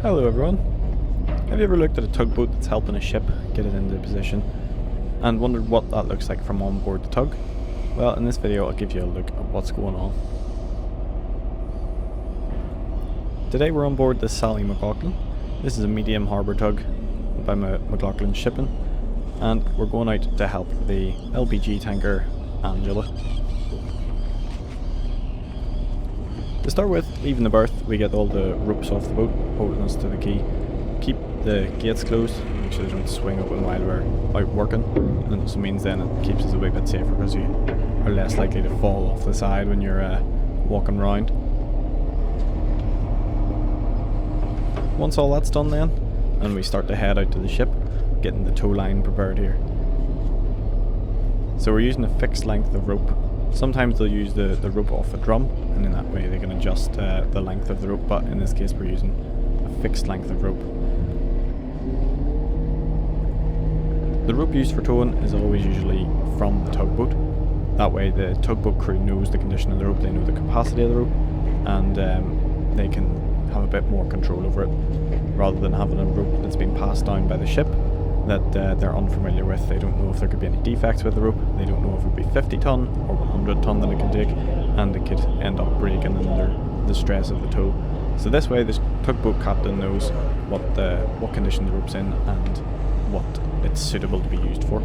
Hello everyone. Have you ever looked at a tugboat that's helping a ship get it into position and wondered what that looks like from on board the tug? Well, in this video I'll give you a look at what's going on. Today we're on board the Sally McLaughlin. This is a medium harbour tug by McLaughlin Shipping, and we're going out to help the LPG tanker Angela. To start with, leaving the berth, we get all the ropes off the boat, holding us to the quay. Keep the gates closed, make sure they don't swing open while we're out working, and it also means then it keeps us a wee bit safer because you are less likely to fall off the side when you're walking around. Once all that's done then, and we start to head out to the ship, getting the tow line prepared here. So we're using a fixed length of rope. Sometimes they'll use the rope off a drum, and in that way they can adjust the length of the rope, but in this case we're using a fixed length of rope. The rope used for towing is always usually from the tugboat. That way the tugboat crew knows the condition of the rope, they know the capacity of the rope, and they can have a bit more control over it, rather than having a rope that's been passed down by the ship that they're unfamiliar with. They don't know if there could be any defects with the rope, they don't know if it would be 50 ton or 100 ton that it can take, and it could end up breaking under the stress of the tow. So this way the tugboat captain knows what condition the rope's in and what it's suitable to be used for.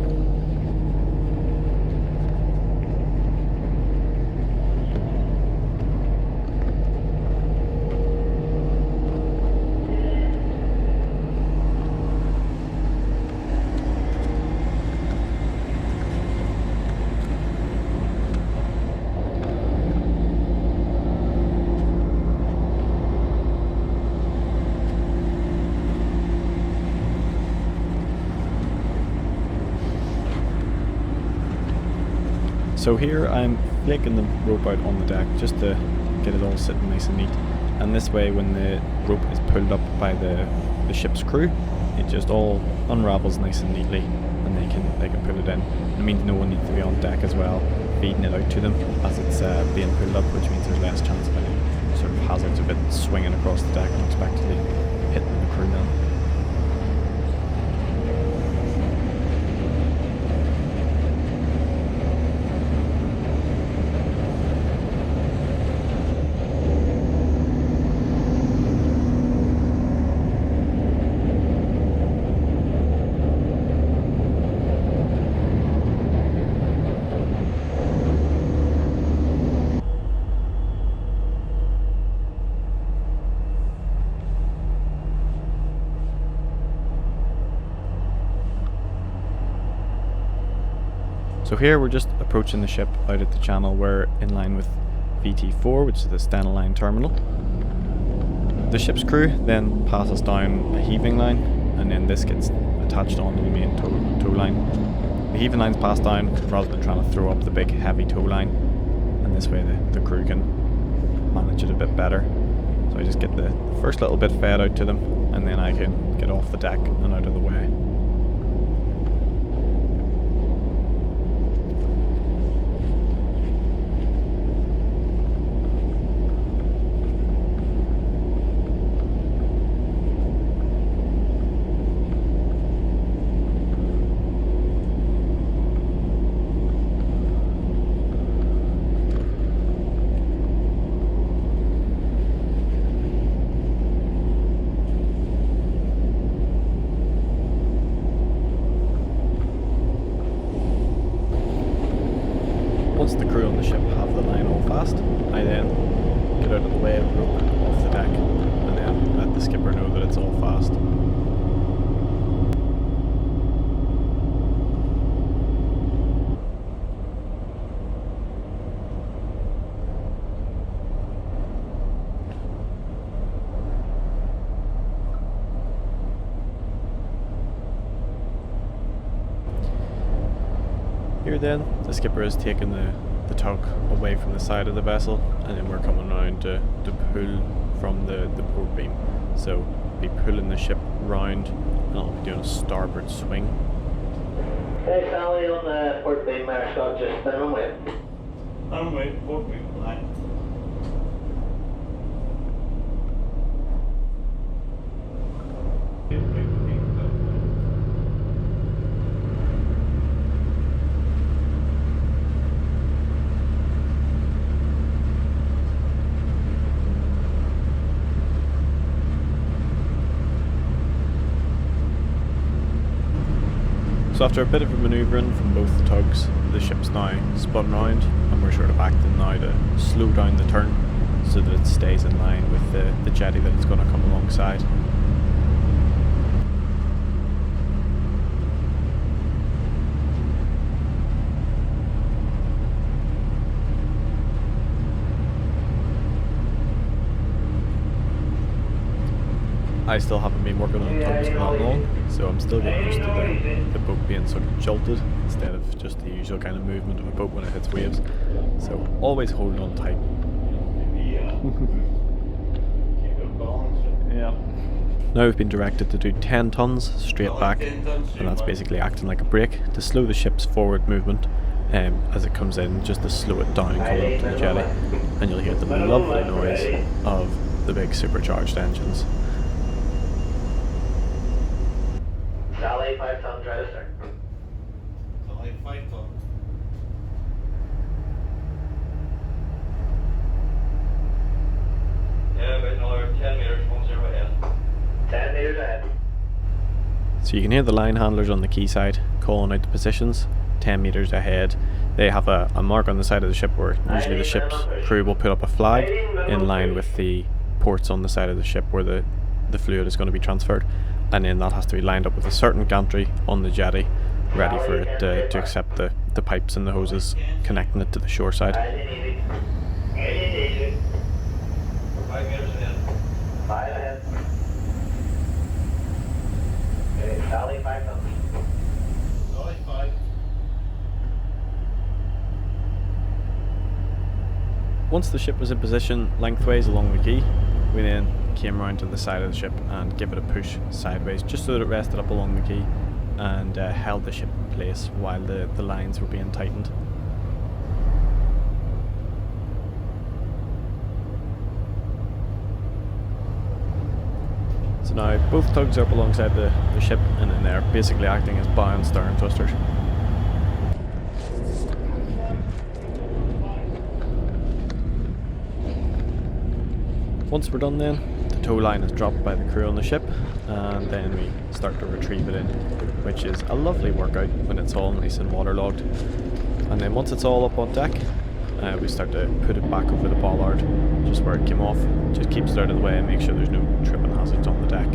So here I'm flaking the rope out on the deck just to get it all sitting nice and neat, and this way when the rope is pulled up by the ship's crew, it just all unravels nice and neatly and they can put it in. It means no one needs to be on deck as well feeding it out to them as it's being pulled up, which means there's less chance of any sort of hazards of it swinging across the deck unexpectedly, hitting the crew then. So here we're just approaching the ship out at the channel. We're in line with VT4, which is the Stena Line terminal. The ship's crew then pass us down a heaving line, and then this gets attached onto the main tow line. The heaving line's passed down rather than trying to throw up the big heavy tow line, and this way the crew can manage it a bit better. So I just get the first little bit fed out to them, and then I can get off the deck and out of the way. Once the crew on the ship have the line all fast, I then get out of the way of the rope off the deck and then let the skipper know that it's all fast. Here then, the skipper has taken the tug away from the side of the vessel, and then we're coming around to pull from the port beam. So be pulling the ship round, and I'll be doing a starboard swing. Hey Sally, on the port beam there, so just spin and wait. I'm waiting, port beam line. So after a bit of a manoeuvring from both the tugs, the ship's now spun round, and we're sort of acting now to slow down the turn so that it stays in line with the jetty that it's going to come alongside. I still haven't been working on tugs for that long, so I'm still getting used to the boat being sort of jolted instead of just the usual kind of movement of a boat when it hits waves. So always hold on tight. Yeah. Now we've been directed to do 10 tons straight back, and that's basically acting like a brake to slow the ship's forward movement as it comes in, just to slow it down coming up to the jetty, and you'll hear the lovely noise of the big supercharged engines. Sally, 5 tons, ready, sir. Sally, 5 tons. Yeah, about another 10 metres, 10 ahead. 10 metres ahead. So you can hear the line handlers on the quayside calling out the positions 10 metres ahead. They have a mark on the side of the ship where usually the ship's crew will put up a flag in line with the ports on the side of the ship where the fluid is going to be transferred, and then that has to be lined up with a certain gantry on the jetty ready for it to accept the pipes and the hoses connecting it to the shore side. 5 metres ahead. 5 ahead. Okay, Sally, 5 tons. Sally, 5. Once the ship was in position lengthways along the quay, we then came round to the side of the ship and gave it a push sideways just so that it rested up along the quay and held the ship in place while the lines were being tightened. So now both tugs are up alongside the ship, and then they're basically acting as bow and stern thrusters. Once we're done then, the tow line is dropped by the crew on the ship, and then we start to retrieve it in, which is a lovely workout when it's all nice and waterlogged. And then once it's all up on deck, we start to put it back over the bollard, just where it came off. Just keeps it out of the way and make sure there's no tripping hazards on the deck.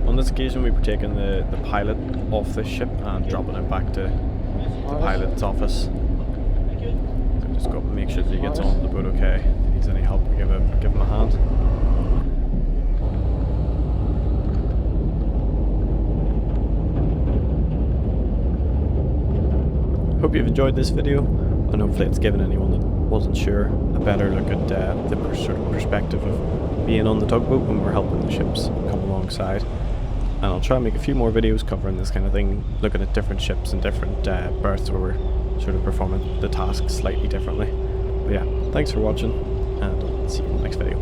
On this occasion we were taking the pilot off this ship and dropping him back to the pilot's office. So just go up and make sure that he gets on the boat okay. If he needs any help, we'll give him a hand. Hope you've enjoyed this video, and hopefully it's given anyone that wasn't sure a better look at the sort of perspective of being on the tugboat when we're helping the ships come alongside. And I'll try and make a few more videos covering this kind of thing, looking at different ships and different berths where we're sort of performing the task slightly differently. But yeah, thanks for watching, and I'll see you in the next video.